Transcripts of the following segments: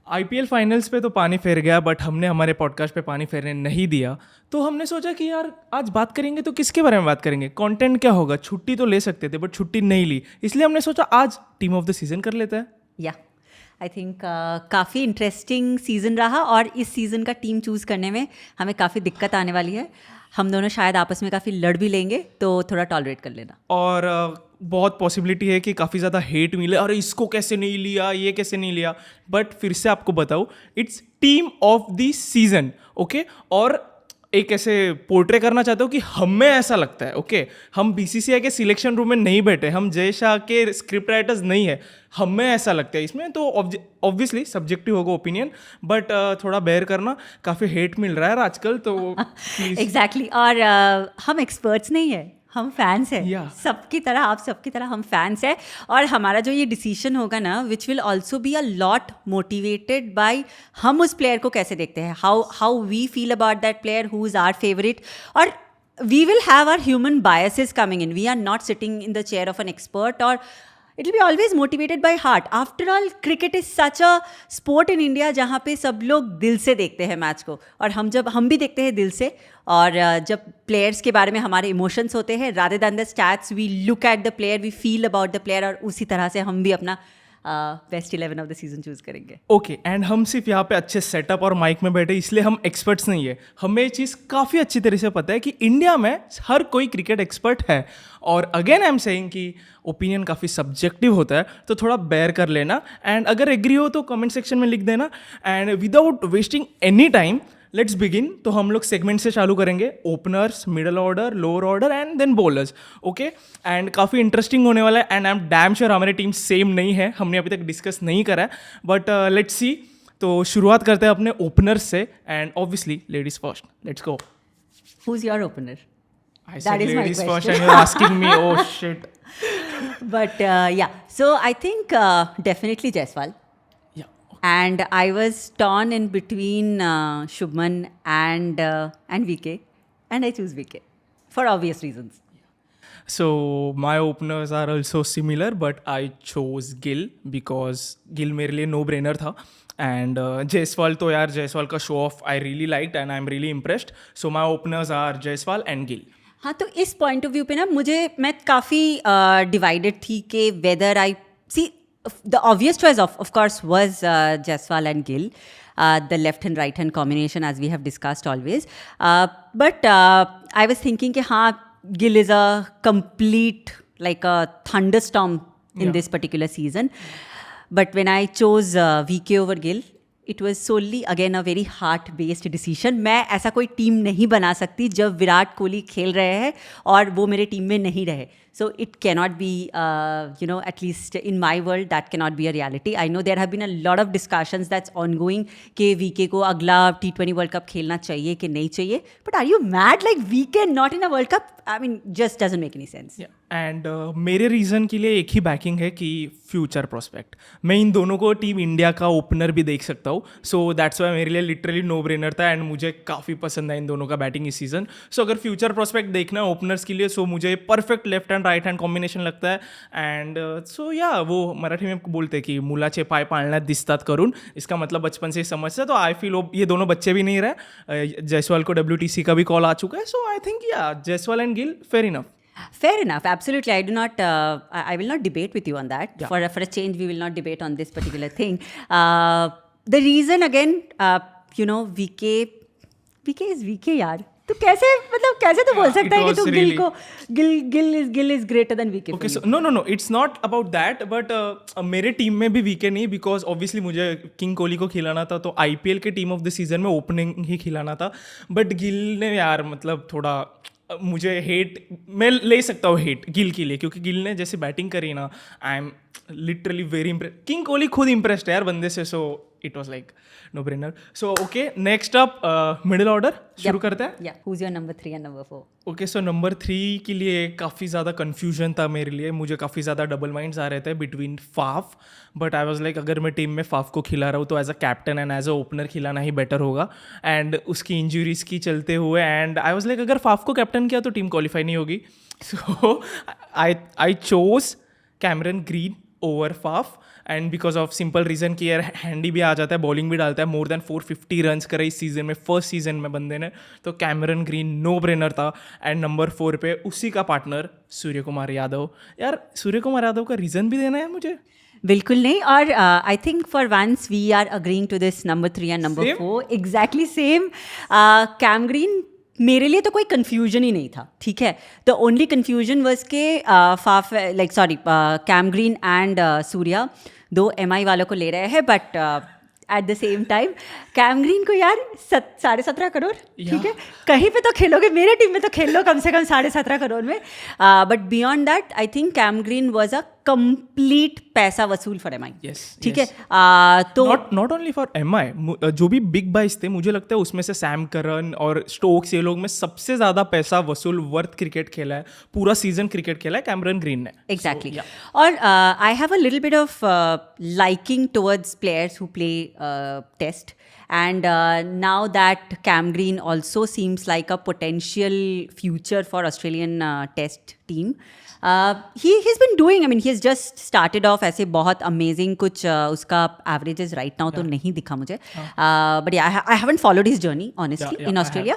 IPL finals पे तो पानी फेर गया, बट हमने हमारे पॉडकास्ट पे पानी फेरने नहीं दिया। तो हमने सोचा कि यार आज बात करेंगे तो किसके बारे में बात करेंगे, कंटेंट क्या होगा। छुट्टी तो ले सकते थे बट छुट्टी नहीं ली, इसलिए हमने सोचा आज टीम ऑफ द सीजन कर लेते हैं। या आई थिंक काफ़ी इंटरेस्टिंग सीज़न रहा और इस सीज़न का टीम चूज़ करने में हमें काफ़ी दिक्कत आने वाली है। हम दोनों शायद आपस में काफ़ी लड़ भी लेंगे, तो थोड़ा टॉलरेट कर लेना। और बहुत पॉसिबिलिटी है कि काफ़ी ज़्यादा हेट मिले, अरे इसको कैसे नहीं लिया, ये कैसे नहीं लिया। बट फिर से आपको बताऊँ, its team of the season, okay. और एक ऐसे पोर्ट्रे करना चाहता हूँ कि हमें ऐसा लगता है, ओके। हम बीसीसीआई के सिलेक्शन रूम में नहीं बैठे, हम जय शाह के स्क्रिप्ट राइटर्स नहीं है, हमें ऐसा लगता है इसमें। तो ऑब्वियसली सब्जेक्टिव होगा ओपिनियन, बट थोड़ा बेयर करना, काफ़ी हेट मिल रहा है आजकल तो एग्जैक्टली और हम एक्सपर्ट्स नहीं है, हम फैंस हैं। Yeah. सबकी तरह, आप सबकी तरह हम फैंस हैं। और हमारा जो ये डिसीजन होगा ना, which will also be a lot motivated by हम उस प्लेयर को कैसे देखते हैं, how we feel about that player, who is our favourite. और we will have our human biases coming in, we are not sitting in the chair of an expert, और it will be always motivated by heart. After all, cricket is such a sport in India जहाँ पे सब लोग दिल से देखते हैं match को, और हम भी देखते हैं दिल से। और जब प्लेयर्स के बारे में हमारे इमोशंस होते हैं, rather than the stats, we look at the player, we feel about the player, और उसी तरह से हम भी अपना best 11 of the season choose करेंगे। ओके एंड हम सिर्फ यहाँ पे अच्छे सेटअप और माइक में बैठे इसलिए हम एक्सपर्ट्स नहीं है। हमें ये चीज़ काफ़ी अच्छी तरह से पता है कि इंडिया में हर कोई क्रिकेट एक्सपर्ट है। और अगेन आई एम सेइंग कि ओपिनियन काफ़ी सब्जेक्टिव होता है, तो थोड़ा बेयर कर लेना। एंड अगर एग्री हो तो कमेंट सेक्शन में लिख देना। And without wasting any time let's begin. तो हम लोग सेगमेंट से चालू करेंगे, openers, middle order, lower order and then bowlers, okay. And काफ़ी इंटरेस्टिंग होने वाला है। And I am damn sure हमारी टीम सेम नहीं है, हमने अभी तक डिस्कस नहीं करा है, बट लेट्स सी। तो शुरुआत करते हैं अपने ओपनर्स से, and obviously ladies first, let's go. Who is your opener? I said ladies first and you're asking me, oh shit. But yeah, so I think definitely Jaiswal. Yeah. And I was torn in between Shubman and VK, and I choose VK for obvious reasons. So my openers are also similar, but I chose Gill because Gill मेरे लिए no brainer था। And Jaiswal तो यार, जायसवाल का show off I really liked and I am really impressed. So my openers are Jaiswal and Gill. हाँ, तो इस point of view पे ना मैं काफ़ी डिवाइडेड थी कि whether I see the obvious choice of course was Jaiswal and Gill, the left and right hand combination as we have discussed always, but I was thinking कि हाँ, Gill is a complete like a thunderstorm in this particular season, but when I chose VK over Gill, it was solely again a very heart based decision. मैं ऐसा कोई team नहीं बना सकती जब विराट कोहली खेल रहे हैं और वो मेरे टीम में नहीं रहे. So it cannot be, at least in my world, that cannot be a reality. I know there have been a lot of discussions that's ongoing कि VK को अगला T20 World Cup खेलना चाहिए कि नहीं चाहिए. But are you mad? Like VK not in a World Cup? I mean, just doesn't make any sense. Yeah. And मेरे reason के लिए एक ही बैकिंग है कि फ्यूचर प्रोस्पेक्ट, मैं इन दोनों को टीम इंडिया का ओपनर भी देख सकता हूँ. सो दैट्स वाई मेरे लिए लिटरली नो ब्रेनर था एंड मुझे काफ़ी पसंद है इन दोनों का बैटिंग इस सीज़न. सो अगर फ्यूचर प्रोस्पेक्ट देखना है ओपनर्स के लिए, सो मुझे perfect left hand right hand combination लगता है. एंड सो या वो मराठी में बोलते हैं कि मुलाचे पाय पाळण्यात दिसतात करून, इसका मतलब बचपन से ही समझते. तो आई फील ये दोनों बच्चे भी नहीं रहे. जायसवाल को WTC का भी कॉल आ चुका है. सो आई थिंक या Jaiswal and Gill fair enough. Fair enough, absolutely. I do not. I will not debate with you on that. Yeah. For a change, we will not debate on this particular thing. The reason again, VK is VK यार. तो कैसे तो बोल सकता है कि तू गिल को Gill is greater than VK. Okay, so no, it's not about that, but मेरे टीम में भी VK नहीं, because obviously मुझे किंग कोहली को खिलाना था, तो IPL के टीम ऑफ द सीजन में ओपनिंग ही खिलाना था. बट गिल ने यार मतलब थोड़ा मुझे हेट, मैं ले सकता हूँ हेट गिल के लिए, क्योंकि गिल ने जैसे बैटिंग करी ना, I am literally very impress. King Kohli खुद इम्प्रेस्ड है यार बंदे से. So it was like no brainer. So okay, next up middle order शुरू करते हैं. Who's your number 3 and number 4? Okay, so number 3 के लिए काफ़ी ज़्यादा कन्फ्यूजन था मेरे लिए. मुझे काफ़ी ज़्यादा डबल माइंड्स आ रहे थे between Faf, but I was like अगर मैं टीम में फाफ को खिला रहा हूँ तो as a captain and as a opener खिलाना ही बेटर होगा. एंड उसकी इंजरीज की चलते हुए, एंड आई वाज लाइक अगर फाफ को कैप्टन किया तो टीम क्वालिफाई नहीं होगी. So I chose Cameron Green over Faf and because of simple reason कि यार हैंडी भी आ जाता है, बॉलिंग भी डालता है, मोर देन 450 रन्स करे इस सीज़न में, फर्स्ट सीज़न में बंदे ने, तो कैमरन ग्रीन नो ब्रेनर था। एंड नंबर 4 पे उसी का पार्टनर सूर्य कुमार यादव। यार सूर्य कुमार यादव का रीज़न भी देना है मुझे। बिल्कुल नहीं, और I think for once we are agreeing to this number 3 and number Same? 4 exactly same. Cam Green मेरे लिए तो कोई कन्फ्यूजन ही नहीं था, ठीक है। द ओनली कन्फ्यूजन वॉज के कैम ग्रीन एंड सूर्या दो MI वालों को ले रहे हैं, but at the same time Cam Green को यार 17.5 करोड़, ठीक है, कहीं पे तो खेलोगे, मेरे टीम में तो खेल लो कम से कम 17.5 करोड़ में। But beyond that I think Cam Green was a complete पैसा वसूल फॉर MI, ठीक है। तो नॉट ओनली फॉर MI, जो भी बिग बाइस थे मुझे लगता है उसमें से सैम करन और स्टोक्स, ये लोग में सबसे ज़्यादा पैसा वसूल वर्थ क्रिकेट खेला है, पूरा सीजन क्रिकेट खेला है कैमरन ग्रीन ने। Exactly. और I have a little bit of liking towards players who play Test, and now that Cam Green also seems like a potential future for Australian Test team. He's been doing, I mean, he's just started off ऐसे बहुत amazing कुछ उसका averages right now तो नहीं दिखा मुझे, but yeah, I haven't followed his journey honestly in Australia,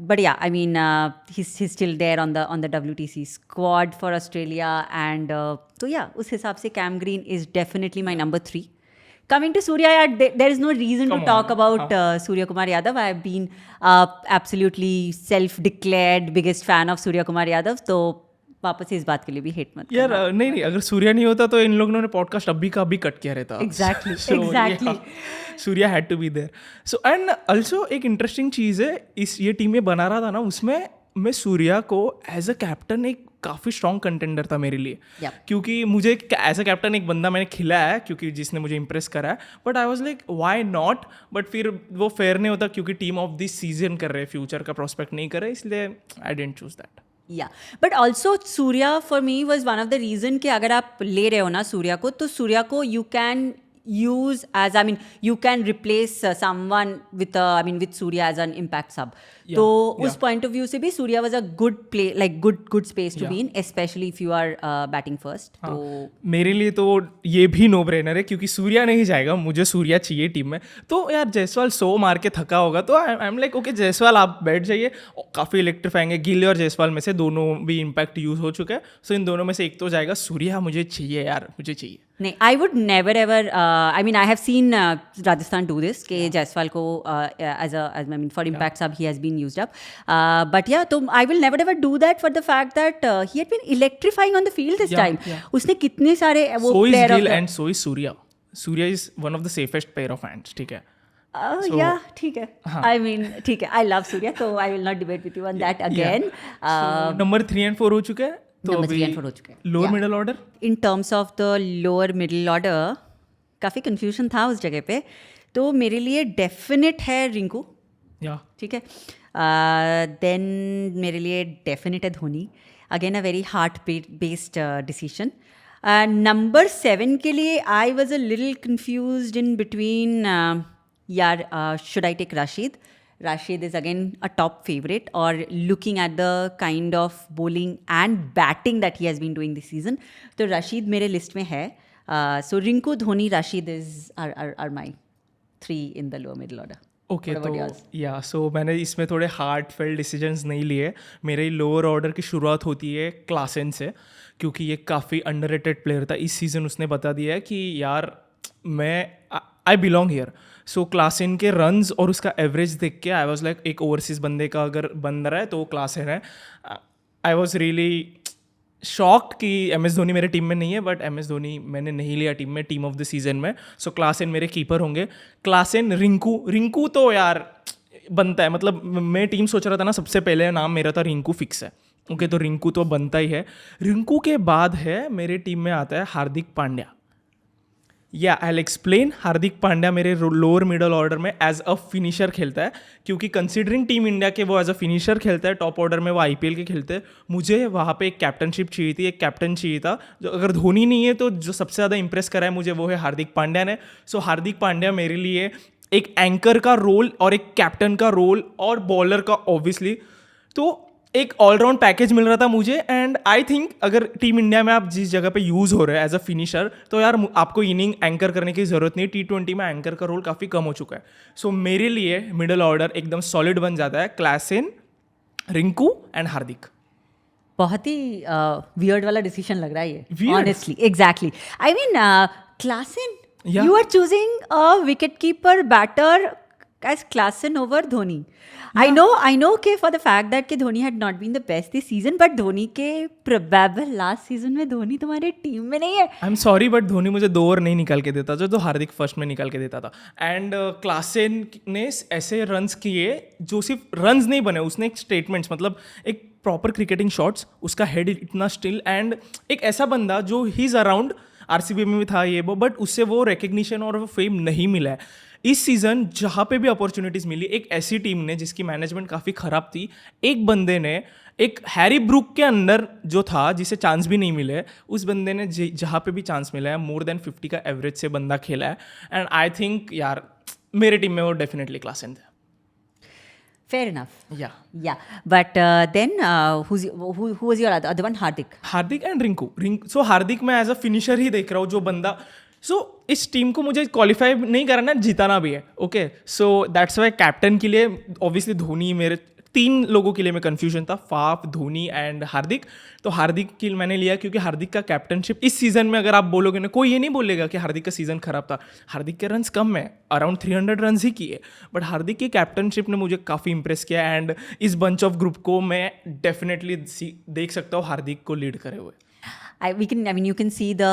but yeah, I mean, he's still there on the WTC squad for Australia, and so yeah, उस हिसाब से Cam Green is definitely my number 3. Coming to Surya, there is no reason to talk about Surya Kumar Yadav. I have been absolutely self-declared biggest fan of Surya Kumar Yadav, तो वापस इस बात के लिए भी हेट मत यार नहीं, अगर सूर्या नहीं होता तो इन लोगों ने पॉडकास्ट अभी का अभी कट किया रहता। Exactly. Surya had to be there. So and also एक इंटरेस्टिंग चीज़ है, इस ये टीम में बना रहा था ना, उसमें मैं सूर्या को एज अ कैप्टन एक काफ़ी स्ट्रॉन्ग कंटेंडर था मेरे लिए। क्योंकि मुझे एज अ कैप्टन एक बंदा मैंने खिलाया है, क्योंकि जिसने मुझे इंप्रेस करा है, but I was like why not, but फिर वो फेयर नहीं होता क्योंकि टीम ऑफ दिस सीजन कर रहे, फ्यूचर का प्रोस्पेक्ट नहीं कर रहे, इसलिए आई डेंट चूज दैट। या but also Surya for me was one of the reason कि अगर आप ले रहे हो ना सूर्या को, तो सूर्या को you can use as, I mean, you can replace someone with with Surya as an impact sub. तो उस point of view से भी Surya was a good play, like good space to be in, especially if you are batting first. तो मेरे लिए तो ये भी नो ब्रेनर है, क्योंकि सूर्या नहीं जाएगा, मुझे सूर्या चाहिए टीम में। तो यार जायसवाल 100 मार के थका होगा, तो I am like okay Jaiswal आप बैठ जाइए, काफ़ी इलेक्ट्रीफाइंग है। गिल और जायसवाल में से दोनों भी इम्पैक्ट यूज हो चुका है, सो इन दोनों में से एक तो जाएगा। सूर्या मुझे चाहिए यार, मुझे चाहिए। नहीं, I would never ever, I mean I have seen Rajasthan do this कि जायसवाल को as I mean for impact sub he has been used up, but yeah तो I will never ever do that for the fact that he had been electrifying on the field this time. उसने कितने सारे वो player of and so is Surya. Surya is one of the safest pair of hands, ठीक है। या ठीक है, I mean ठीक है, आई लव सूर्या, तो I will not debate with you on that again. Number 3 and 4 हो चुके हैं, तो नंबर 3 and 4 हो चुके हैं। Lower middle order, in terms of the lower middle order काफ़ी कंफ्यूजन था उस जगह पे, तो मेरे लिए डेफिनेट है रिंकू, ठीक है। देन मेरे लिए डेफिनेट है Dhoni, again a very heart based decision. Number 7 के लिए I was a little confused in between, यार should I take Rashid? Rashid is again a top favorite, or looking at the kind of bowling and batting that he has been doing this season, तो Rashid मेरे list में है। So Rinku, Dhoni, Rashid are my 3 in the lower middle order. Okay, तो या सो मैंने इसमें थोड़े heart failed decisions नहीं लिए। मेरे लोअर ऑर्डर की शुरुआत होती है क्लासेन से, क्योंकि ये काफ़ी अंडररेटेड प्लेयर था। इस सीज़न उसने बता दिया है कि यार मैं I belong here. So Klaasen के रन्स और उसका एवरेज देख के आई वॉज लाइक, एक ओवरसीज बंदे का अगर बन रहा है तो वो क्लासेन है। आई वॉज रियली शॉक्ड कि MS धोनी मेरे टीम में नहीं है, बट MS धोनी मैंने नहीं लिया टीम में, टीम ऑफ द सीजन में। सो क्लासेन मेरे कीपर होंगे। क्लासेन, रिंकू तो यार बनता है, मतलब मैं टीम सोच रहा था ना, सबसे पहले नाम मेरा था रिंकू फिक्स है। ओके, तो रिंकू तो बनता ही है। रिंकू के बाद है मेरे टीम में आता है हार्दिक पांड्या। या I will explain. Hardik Pandya मेरे लोअर मिडल ऑर्डर में एज अ फिनिशर खेलता है, क्योंकि कंसिडरिंग टीम इंडिया के वो एज अ फिनिशर खेलता है, टॉप ऑर्डर में वो IPL के खेलते हैं। मुझे वहाँ पे एक कैप्टनशिप चाहिए थी, एक कैप्टन चाहिए था जो, अगर धोनी नहीं है तो जो सबसे ज़्यादा इंप्रेस करा है मुझे वो है हार्दिक पांड्या ने। सो हार्दिक पांड्या मेरे लिए एक एंकर का रोल और एक कैप्टन का रोल और बॉलर का ऑब्वियसली। तो एक ऑलराउंड पैकेज मिल रहा था मुझे एंड आई थिंक अगर टीम इंडिया में आप जिस जगह पे यूज़ हो रहे हैं एज अ फिनिशर तो यार आपको इनिंग एंकर करने की ज़रूरत नहीं। T20 में एंकर का रोल काफ़ी कम हो चुका है। सो मेरे लिए मिडल ऑर्डर एकदम सॉलिड बन जाता है, क्लासेन, रिंकू एंड हार्दिक। बहुत ही वियर्ड वाला डिसीजन लग रहा है ये, Weird? Honestly. Exactly, I mean Klaasen, Yeah. you are choosing a wicketkeeper batter as Klassen over Dhoni. I know कि for the fact that कि Dhoni had not been the best this season, but Dhoni के probable last season में धोनी तुम्हारे team में नहीं है। I am sorry but Dhoni मुझे 2 over नहीं निकाल के देता था, जो तो हार्दिक फर्स्ट में निकाल के देता था। एंड क्लासेन ने ऐसे रन्स किए जो सिर्फ रन्स नहीं बने, उसने एक स्टेटमेंट्स, मतलब एक प्रॉपर क्रिकेटिंग शॉट्स, उसका हेड इतना स्टिल एंड एक ऐसा बंदा जो ही इज़ अराउंड, RCB में भी था ये वो, बट उससे वो रिकग्निशन और वो फेम नहीं मिला है। इस सीज़न जहाँ पे भी अपॉर्चुनिटीज़ मिली, एक ऐसी टीम ने जिसकी मैनेजमेंट काफ़ी ख़राब थी, एक बंदे ने, एक हैरी ब्रूक के अंदर जो था जिसे चांस भी नहीं मिले, उस बंदे ने जहाँ पे भी चांस मिला है मोर देन 50 का एवरेज से बंदा खेला है। एंड आई थिंक यार मेरे टीम में वो डेफिनेटली क्लासेन थे। Fair enough. या Yeah, but then who was your other one? Hardik and Rinku. So Hardik मैं एज अ फिनिशर ही देख रहा हूँ, जो बंदा, सो इस टीम को मुझे क्वालिफाई नहीं करना, जिताना भी है। Okay, so that's why captain के लिए ऑब्वियसली धोनी, मेरे 3 लोगों के लिए मैं कंफ्यूजन था, फाफ, धोनी एंड हार्दिक। तो हार्दिक की मैंने लिया क्योंकि हार्दिक का कैप्टनशिप इस सीज़न में, अगर आप बोलोगे ना, कोई ये नहीं बोलेगा कि हार्दिक का सीज़न खराब था। हार्दिक के रन्स कम है, अराउंड 300 रन्स ही किए, बट हार्दिक की कैप्टनशिप ने मुझे काफ़ी इंप्रेस किया एंड इस बंच ऑफ ग्रुप को मैं डेफिनेटली देख सकता हूँ हार्दिक को लीड करे हुए। You can see the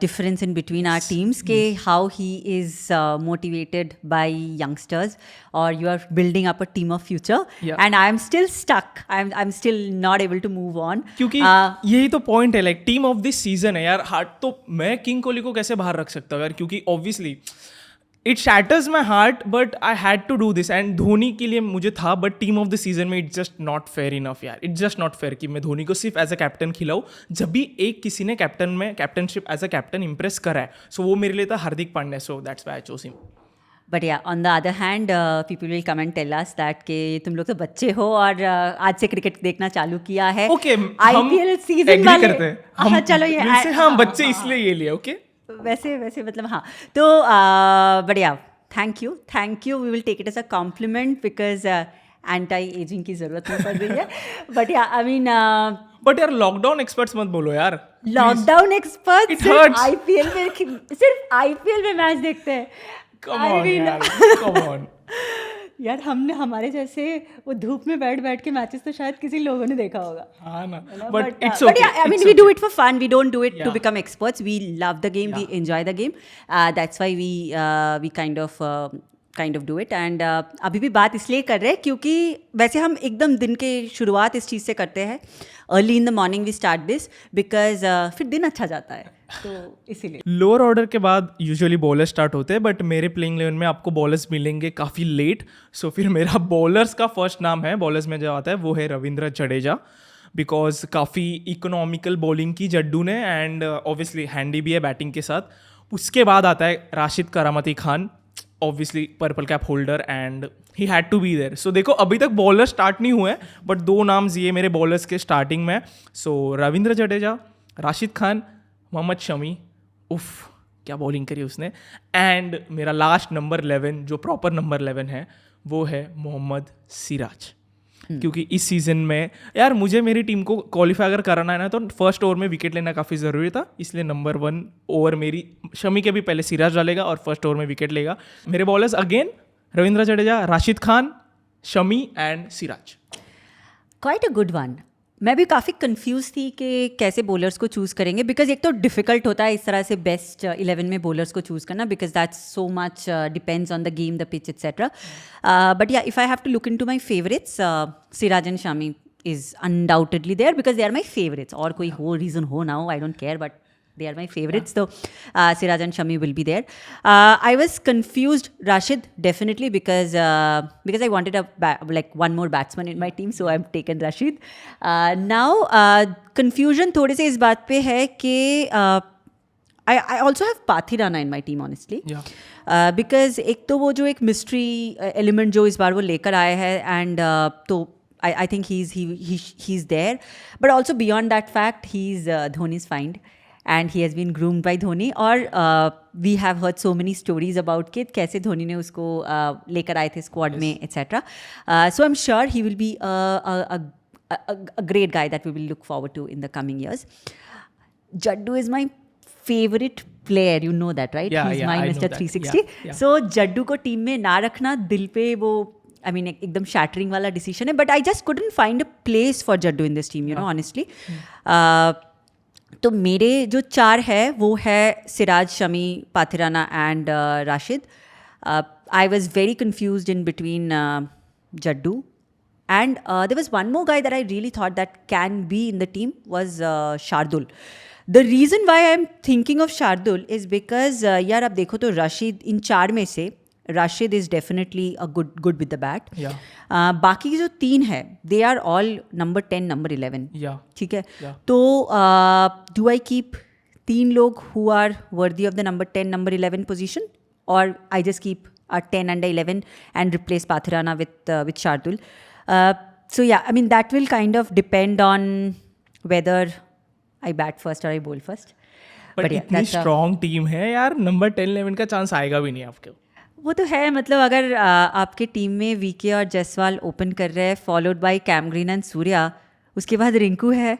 difference in between our teams, how he is motivated by youngsters, or you are building up a team of future. Yeah. And I am still stuck. I'm still not able to move on. क्योंकि यही तो point है, like team of this season है यार। Heart तो मैं king Kohli को कैसे बाहर रख सकता हूँ यार, क्योंकि obviously it shatters my heart, but I had to do this. And Dhoni के लिए मुझे था, but team of the season में it's just not fair enough यार। इट्स जस्ट नॉट फेयर कि मैं धोनी को सिर्फ एज अ कैप्टन खिलाऊँ, जब भी एक किसी ने कैप्टन में captainship as a captain impress करा है। सो वो मेरे लिए था Hardik Pandya, so that's why I chose him. But yeah, on the other hand, people will come and tell us that कि तुम लोग तो बच्चे हो और आज से क्रिकेट देखना चालू किया है। ओके, IPL सीजन वाले करते हैं हम, चलो ये हम बच्चे इसलिए ये लिए। ओके, वैसे मतलब हाँ, तो बढ़िया, thank you, we will take it as a compliment because anti ageing की जरूरत नहीं पड़ रही है। बट या आई मीन, बट यार लॉकडाउन एक्सपर्ट्स मत बोलो यार। Lockdown expert It hurts. सिर्फ आईपीएल में मैच देखते हैं। Come on, यार, come on. यार हमने हमारे जैसे वो धूप में बैठ के मैचेस तो शायद किसी लोगों ने देखा होगा। हाँ ना, but it's But okay. yeah, I mean, we do it for fun. We don't do it to become experts. We love the game. We enjoy the game. That's why we kind of do it. And अभी भी बात इसलिए कर रहे हैं क्योंकि वैसे हम एकदम दिन के शुरुआत इस चीज़ से करते हैं। Early in the morning we start this because फिर दिन अच्छा जाता है, तो इसीलिए। लोअर ऑर्डर के बाद यूजुअली बॉलर स्टार्ट होते हैं, बट मेरे प्लेइंग 11 में आपको बॉलर्स मिलेंगे काफ़ी लेट। सो फिर मेरा बॉलर्स का फर्स्ट नाम है, बॉलर्स में जो आता है वो है रविंद्र जडेजा, बिकॉज काफ़ी इकोनॉमिकल बॉलिंग की जड्डू ने एंड ऑब्वियसली हैंडी भी है बैटिंग के साथ। उसके बाद आता है राशिद करामती Khan, obviously purple cap holder, and he had to be there. So देखो अभी तक बॉलर स्टार्ट नहीं हुए, बट 2 नाम्स ये मेरे बॉलर्स के स्टार्टिंग में। सो रविंद्र जडेजा, राशिद खान, मोहम्मद शमी, उफ क्या बॉलिंग करी उसने। एंड मेरा लास्ट नंबर 11 जो प्रॉपर नंबर 11 है वो है मोहम्मद सिराज, क्योंकि इस सीज़न में यार मुझे मेरी टीम को क्वालिफाई अगर कराना है ना, तो फर्स्ट ओवर में विकेट लेना काफ़ी ज़रूरी था। इसलिए नंबर 1 ओवर मेरी शमी के भी पहले सिराज डालेगा और फर्स्ट ओवर में विकेट लेगा। मेरे bowlers again Ravindra Jadeja, Rashid Khan, Shami and Siraj. Quite a good one. मैं भी काफ़ी कंफ्यूज थी कि कैसे बॉलर्स को चूज़ करेंगे, बिकॉज एक तो डिफ़िकल्ट होता है इस तरह से बेस्ट 11 में बॉलर्स को चूज़ करना, because that's so much depends on the game, the pitch etcetera. But yeah if I have to look into my favourites, Siraj and Shami is undoubtedly there because they are my favorites, और कोई हो reason हो ना हो, I don't care, but they are my favorites. So Siraj and Shami will be there. I was confused, Rashid definitely, because I wanted like one more batsman in my team, so I've taken Rashid. Now confusion थोड़े से इस बात पे है कि I also have Pathi Rana in my team, honestly. Yeah. Because एक तो वो जो एक मिस्ट्री एलिमेंट जो इस बार वो लेकर आए हैं, एंड तो I think he's there. But also beyond that fact, he's Dhoni's find. And he has been groomed by Dhoni. और we have heard so many stories about कि कैसे धोनी ने उसको लेकर आए थे स्क्वाड में etc. So I'm sure he will be a great guy that we will look forward to in the coming years. Jaddu is my favorite player, you know that, right? Yeah, He's yeah, my I know Mr. that. 360. Yeah. So Jaddu को team में ना रखना दिल पे वो I mean एकदम shattering वाला decision है, but I just couldn't find a place for Jaddu in this team, you know honestly. तो मेरे जो 4 है वो है Siraj, Shami, Pathirana and Rashid. I was very confused in between Jaddu and there was one more guy that I really thought that can be in the team was Shardul. The reason why I'm thinking of Shardul is because यार अब देखो तो रशीद, इन 4 में से Rashid is definitely a good with the bat. Yeah. बाकी जो 3 है they are all number 10, number 11. Yeah. ठीक है. Yeah. तो do I keep 3 लोग who are worthy of the number 10, number 11 position, or I just keep 10 and 11 and replace Pathirana with Shardul? So yeah, I mean that will kind of depend on whether I bat first or I bowl first. But yeah, इतनी that's strong team है यार, number 10-11 का chance आएगा भी नहीं आपके. वो तो है. मतलब अगर आपके टीम में वीके और जयसवाल ओपन कर रहे हैं followed by Cam Green and Surya, उसके बाद रिंकू है,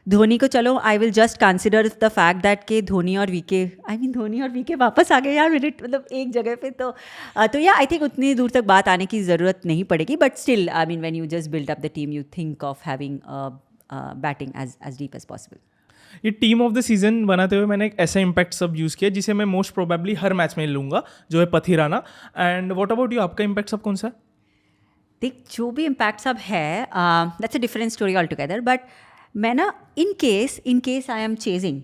धोनी को चलो I will just consider the fact that के धोनी और वीके वापस आ गए यार मिनट, मतलब एक जगह पे. तो या आई थिंक उतनी दूर तक बात आने की ज़रूरत नहीं पड़ेगी. But still I mean when you just build up the team you think of having batting as deep as possible. ये टीम ऑफ द सीजन बनाते हुए मैंने एक ऐसा इम्पैक्ट सब यूज़ किया जिसे मैं मोस्ट प्रोबेबली हर मैच में लूँगा, जो है Pathirana. And what about you, आपका इम्पैक्ट सब कौन सा है? देख, जो भी इम्पैक्ट सब है that's a different story altogether. But मैं ना in case I am chasing,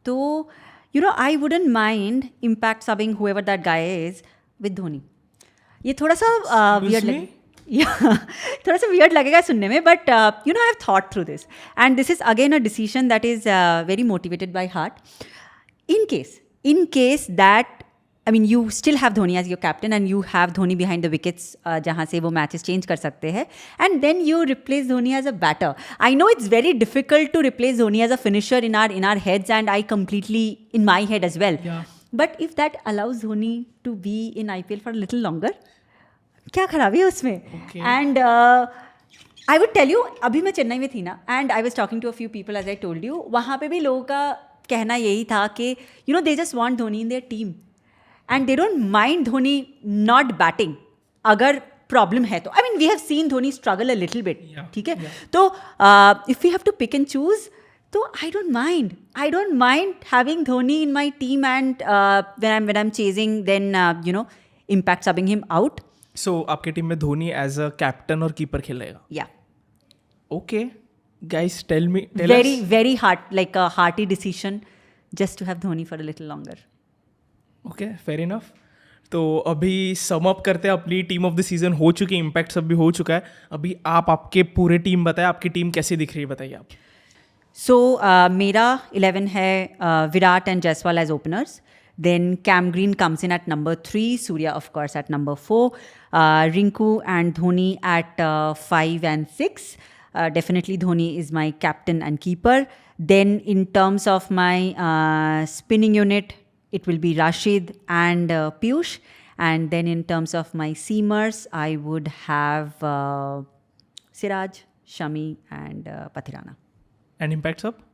तो you know I wouldn't mind impact subbing whoever that guy is with Dhoni. ये थोड़ा सा वियर्ड थोड़ा सा वियर्ड लगेगा सुनने में, but you know I have thought through this and this is again a decision that is very motivated by heart. In case that I mean, you still have Dhoni as your captain and you have Dhoni behind the wickets जहाँ से वो matches change कर सकते हैं, and then you replace Dhoni as a batter. I know it's very difficult to replace Dhoni as a finisher in our heads, and I completely in my head as well. Yeah. But if that allows Dhoni to be in IPL for a little longer, क्या खराबी है उसमें? Okay. And I would tell you, अभी मैं चेन्नई में थी ना, and I was talking to a few people as I told you, वहाँ पे भी लोगों का कहना यही था कि you know they just want Dhoni in their team. And they don't mind Dhoni not batting अगर प्रॉब्लम है तो. I mean, we have seen Dhoni struggle a little bit. ठीक है. तो if we have to pick and choose, तो I don't mind having Dhoni in my team, and when I'm chasing, then you know, impact subbing him out. So आपके team में Dhoni as a captain और keeper खेलेगा? Yeah. Okay, guys, tell Very hard, like a hearty decision, just to have Dhoni for a little longer. Okay, fair enough. तो अभी sum up करते हैं, अपनी team of the season हो चुकी है, इम्पैक्ट सब भी हो चुका है. अभी आप आपके पूरे टीम बताएं, आपकी टीम कैसी दिख रही है, बताइए आप. So मेरा 11 है Virat and Jaiswal as openers. Then Cam Green comes in at number 3, Surya of course at number 4, Rinku and Dhoni at 5 and 6. Definitely Dhoni is my captain and keeper. Then in terms of my spinning unit, it will be Rashid and Piyush. And then in terms of my seamers, I would have Siraj, Shami and Pathirana. And impact sub?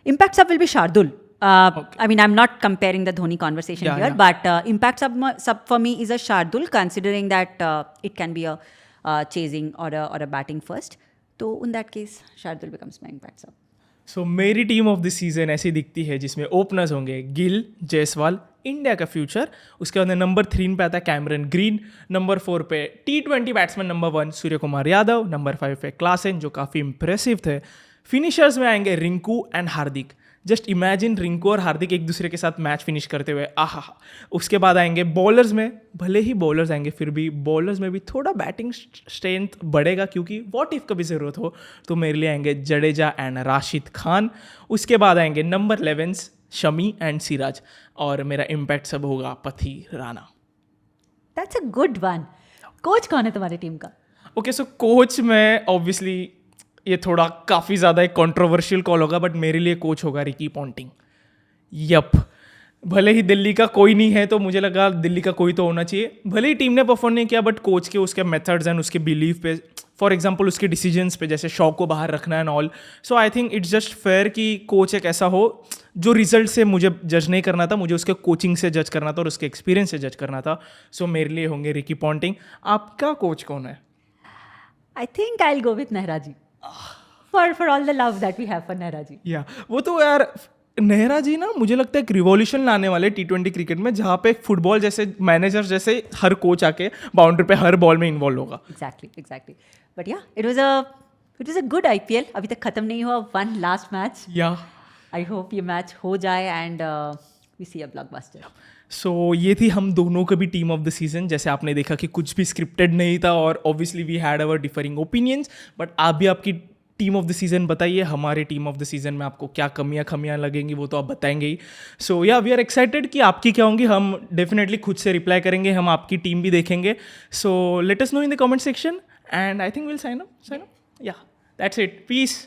Impact sub will be Shardul. Okay. I mean, I'm not comparing the Dhoni conversation here, but impact sub for me is a Shardul, considering that it can be a chasing or a batting first. So in that case, Shardul becomes my impact sub. सो मेरी team of the season ऐसी दिखती है जिसमें openers होंगे Gill, Jaiswal, India का future. उसके बाद number 3 पे आता है कैमरन ग्रीन. नंबर 4 पे T20 batsman number 1 Surya Kumar Yadav. Number 5 पे क्लासेन, जो काफ़ी इंप्रेसिव थे. फिनिशर्स में आएंगे Rinku and Hardik. Just imagine Rinku और हार्दिक एक दूसरे के साथ मैच फिनिश करते हुए, आहा. उसके बाद आएंगे बॉलर्स में. भले ही बॉलर्स आएंगे, फिर भी बॉलर्स में भी थोड़ा बैटिंग स्ट्रेंथ बढ़ेगा, क्योंकि व्हाट इफ कभी ज़रूरत हो तो मेरे लिए आएंगे जडेजा एंड राशिद खान. उसके बाद आएंगे नंबर 11 शमी एंड सिराज. और मेरा इम्पैक्ट सब होगा Pathirana. That's a good one. Coach कौन है तुम्हारी टीम का? ओके सो कोच में ऑब्वियसली ये थोड़ा काफ़ी ज़्यादा एक कंट्रोवर्शियल कॉल होगा, बट मेरे लिए कोच होगा रिकी पॉन्टिंग. यप, भले ही दिल्ली का कोई नहीं है तो मुझे लगा दिल्ली का कोई तो होना चाहिए. भले ही टीम ने परफॉर्म नहीं किया, बट कोच के उसके मेथड्स एंड उसके बिलीव पे, फॉर एग्जांपल उसके डिसीजंस पे, जैसे शॉ को बाहर रखना and all. So I think it's just fair कि कोच एक ऐसा हो जो रिजल्ट से मुझे जज नहीं करना था, मुझे उसके कोचिंग से जज करना था और उसके एक्सपीरियंस से जज करना था. सो मेरे लिए होंगे रिकी पॉन्टिंग. आपका कोच कौन है? I think I'll go with Nehra ji. For all the love that we have for Nehra ji. या वो तो यार नेहरा जी ना, मुझे लगता है एक रिवॉल्यूशन लाने वाले T20 क्रिकेट में, जहाँ पे फुटबॉल जैसे मैनेजर जैसे हर कोच आके बाउंड्री पे हर बॉल में इन्वॉल्व होगा. Exactly. But yeah, it was a good IPL. अभी तक खत्म नहीं हुआ. One last match. या I hope ये मैच हो जाए and we see a blockbuster. सो ये थी हम दोनों का भी टीम ऑफ द सीजन. जैसे आपने देखा कि कुछ भी स्क्रिप्टेड नहीं था और obviously we had our differing opinions, but आप भी आपकी टीम ऑफ द सीजन बताइए. हमारे टीम ऑफ द सीजन में आपको क्या खमियां लगेंगी वो तो आप बताएंगे ही. सो या वी आर एक्साइटेड कि आपकी क्या होंगी. हम डेफिनेटली खुद से रिप्लाई करेंगे, हम आपकी टीम भी देखेंगे. So let us know in the comment section and I think will sign up. या दैट्स इट. पीस.